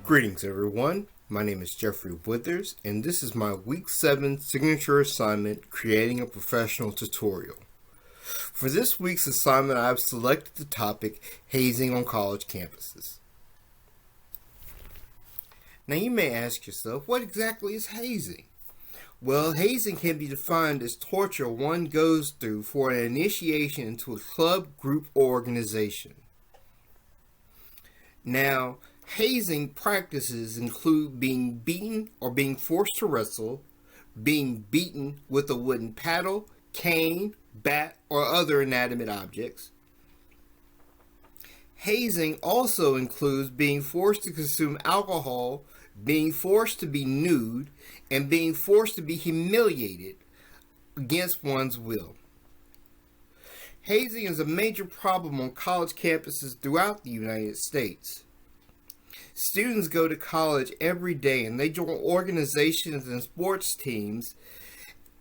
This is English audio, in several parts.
Greetings everyone, my name is Jeffrey Withers and this is my week 7 signature assignment, creating a professional tutorial. For this week's assignment I have selected the topic hazing on college campuses. Now you may ask yourself, what exactly is hazing? Well, hazing can be defined as torture one goes through for an initiation into a club, group, or organization. Now, hazing practices include being beaten or being forced to wrestle, being beaten with a wooden paddle, cane, bat, or other inanimate objects. Hazing also includes being forced to consume alcohol, being forced to be nude, and being forced to be humiliated against one's will. Hazing is a major problem on college campuses throughout the United States. Students go to college every day and they join organizations and sports teams,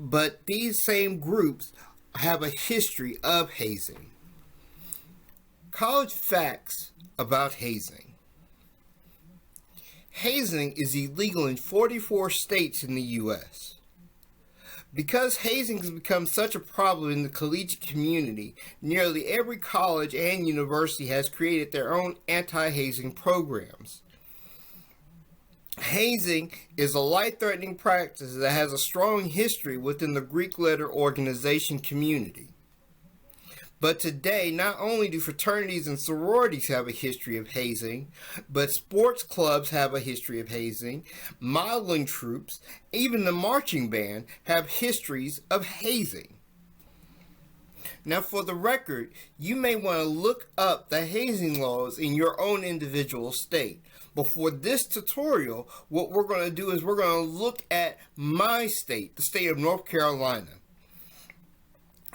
but these same groups have a history of hazing. College facts about hazing. Hazing is illegal in 44 states in the U.S. Because hazing has become such a problem in the collegiate community, nearly every college and university has created their own anti-hazing programs. Hazing is a life-threatening practice that has a strong history within the Greek letter organization community. But today, not only do fraternities and sororities have a history of hazing, but sports clubs have a history of hazing, modeling troupes, even the marching band have histories of hazing. Now for the record, you may want to look up the hazing laws in your own individual state. But for this tutorial, what we're going to do is we're going to look at my state, the state of North Carolina.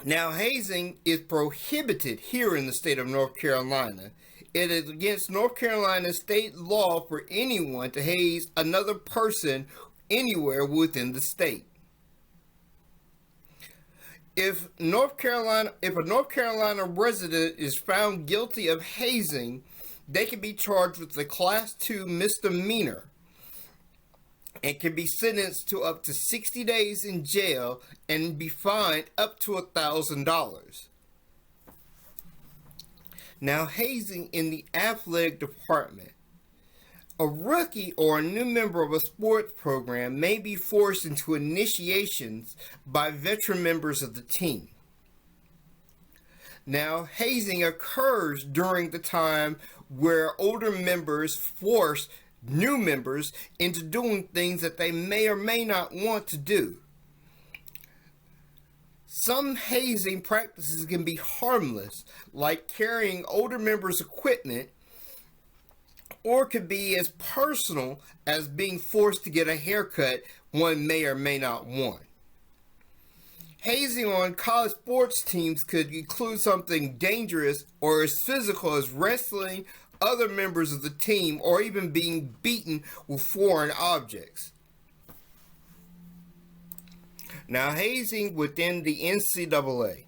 Now, hazing is prohibited here in the state of North Carolina. It is against North Carolina state law for anyone to haze another person anywhere within the state. If a North Carolina resident is found guilty of hazing, they can be charged with a Class 2 misdemeanor and can be sentenced to up to 60 days in jail and be fined up to $1,000. Now, hazing in the athletic department. A rookie or a new member of a sports program may be forced into initiations by veteran members of the team. Now, hazing occurs during the time where older members force new members into doing things that they may or may not want to do. Some hazing practices can be harmless, like carrying older members' equipment, or could be as personal as being forced to get a haircut one may or may not want. Hazing on college sports teams could include something dangerous or as physical as wrestling other members of the team or even being beaten with foreign objects. Now, hazing within the NCAA.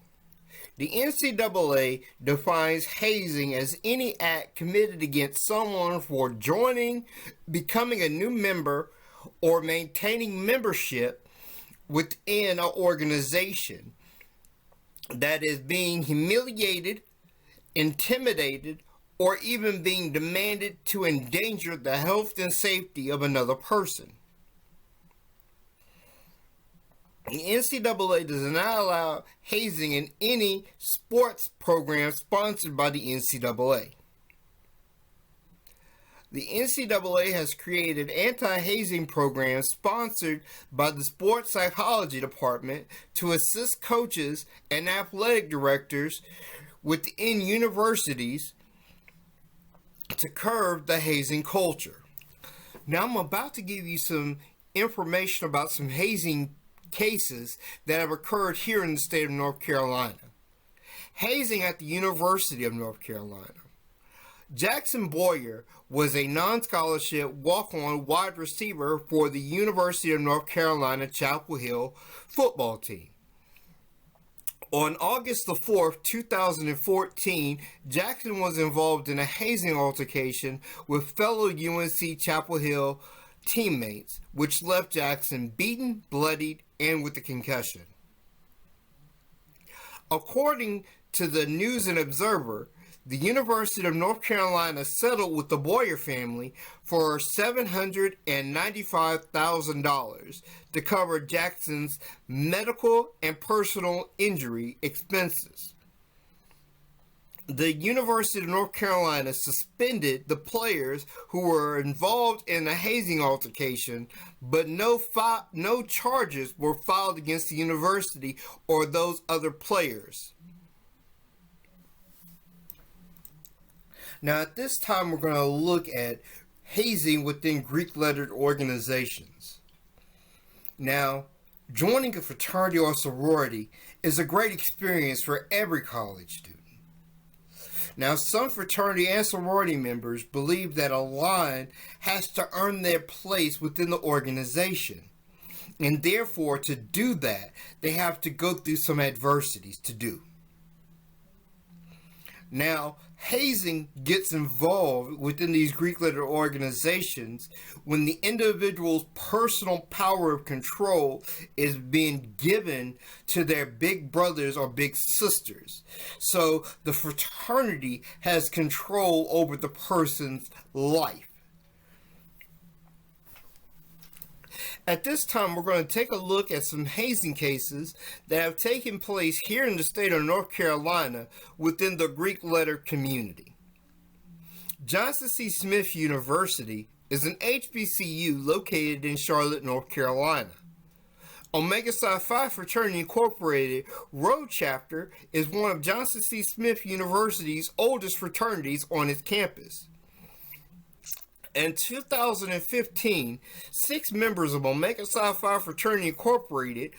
The NCAA defines hazing as any act committed against someone for joining, becoming a new member, or maintaining membership within an organization that is being humiliated, intimidated, or even being demanded to endanger the health and safety of another person. The NCAA does not allow hazing in any sports program sponsored by the NCAA. The NCAA has created anti-hazing programs sponsored by the Sports Psychology Department to assist coaches and athletic directors within universities to curb the hazing culture. Now I'm about to give you some information about some hazing cases that have occurred here in the state of North Carolina. Hazing at the University of North Carolina. Jackson Boyer was a non-scholarship walk-on wide receiver for the University of North Carolina Chapel Hill football team. On August the 4th, 2014, Jackson was involved in a hazing altercation with fellow UNC Chapel Hill teammates, which left Jackson beaten, bloodied, and with a concussion. According to the News and Observer, the University of North Carolina settled with the Boyer family for $795,000 to cover Jackson's medical and personal injury expenses. The University of North Carolina suspended the players who were involved in the hazing altercation, but no charges were filed against the university or those other players. Now, at this time, we're going to look at hazing within Greek-lettered organizations. Now, joining a fraternity or sorority is a great experience for every college student. Now, some fraternity and sorority members believe that a line has to earn their place within the organization. And therefore, to do that, they have to go through some adversities to do. Now, hazing gets involved within these Greek-lettered organizations when the individual's personal power of control is being given to their big brothers or big sisters. So the fraternity has control over the person's life. At this time, we're going to take a look at some hazing cases that have taken place here in the state of North Carolina within the Greek letter community. Johnson C. Smith University is an HBCU located in Charlotte, North Carolina. Omega Psi Phi Fraternity Incorporated Road Chapter is one of Johnson C. Smith University's oldest fraternities on its campus. In 2015, 6 members of Omega Psi Phi Fraternity Incorporated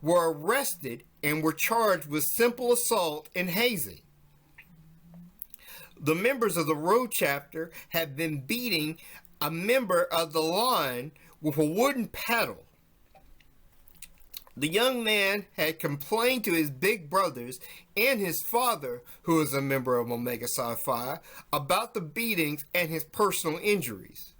were arrested and were charged with simple assault and hazing. The members of the Road Chapter had been beating a member of the line with a wooden paddle. The young man had complained to his big brothers and his father, who is a member of Omega Psi Phi, about the beatings and his personal injuries.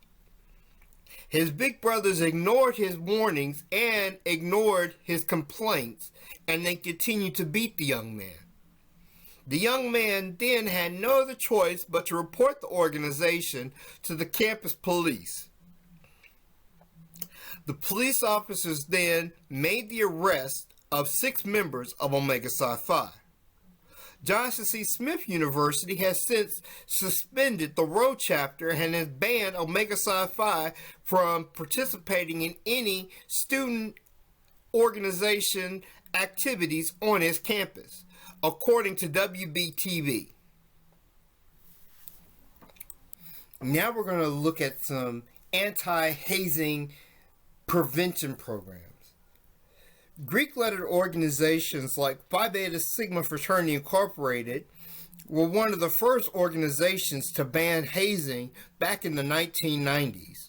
His big brothers ignored his warnings and ignored his complaints, and they continued to beat the young man. The young man then had no other choice but to report the organization to the campus police. The police officers then made the arrest of 6 members of Omega Psi Phi. Johnson C. Smith University has since suspended the Road Chapter and has banned Omega Psi Phi from participating in any student organization activities on its campus, according to WBTV. Now we're going to look at some anti-hazing prevention programs. Greek-lettered organizations like Phi Beta Sigma Fraternity Incorporated were one of the first organizations to ban hazing back in the 1990s.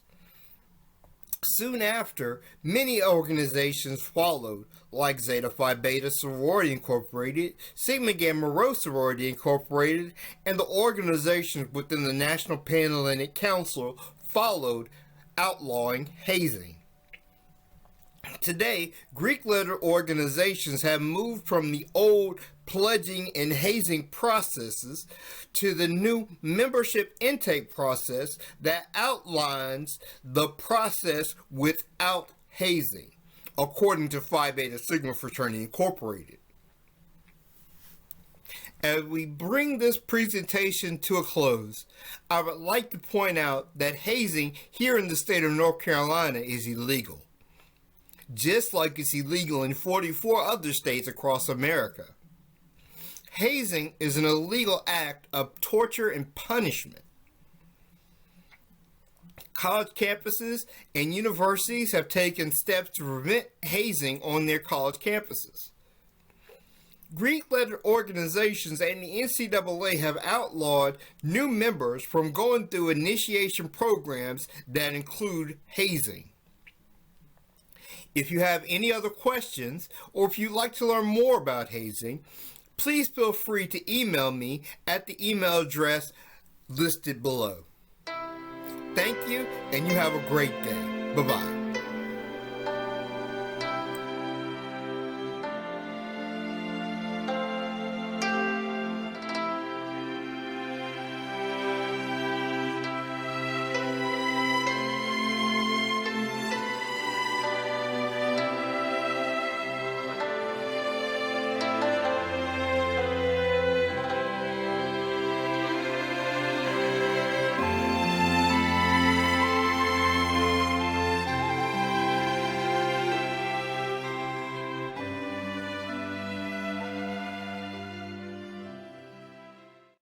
Soon after, many organizations followed, like Zeta Phi Beta Sorority Incorporated, Sigma Gamma Rho Sorority Incorporated, and the organizations within the National Panhellenic Council followed, outlawing hazing. Today, Greek-letter organizations have moved from the old pledging and hazing processes to the new membership intake process that outlines the process without hazing, according to Phi Beta Sigma Fraternity Incorporated. As we bring this presentation to a close, I would like to point out that hazing here in the state of North Carolina is illegal, just like it's illegal in 44 other states across America. Hazing is an illegal act of torture and punishment. College campuses and universities have taken steps to prevent hazing on their college campuses. Greek-lettered organizations and the NCAA have outlawed new members from going through initiation programs that include hazing. If you have any other questions, or if you'd like to learn more about hazing, please feel free to email me at the email address listed below. Thank you, and you have a great day. Bye-bye.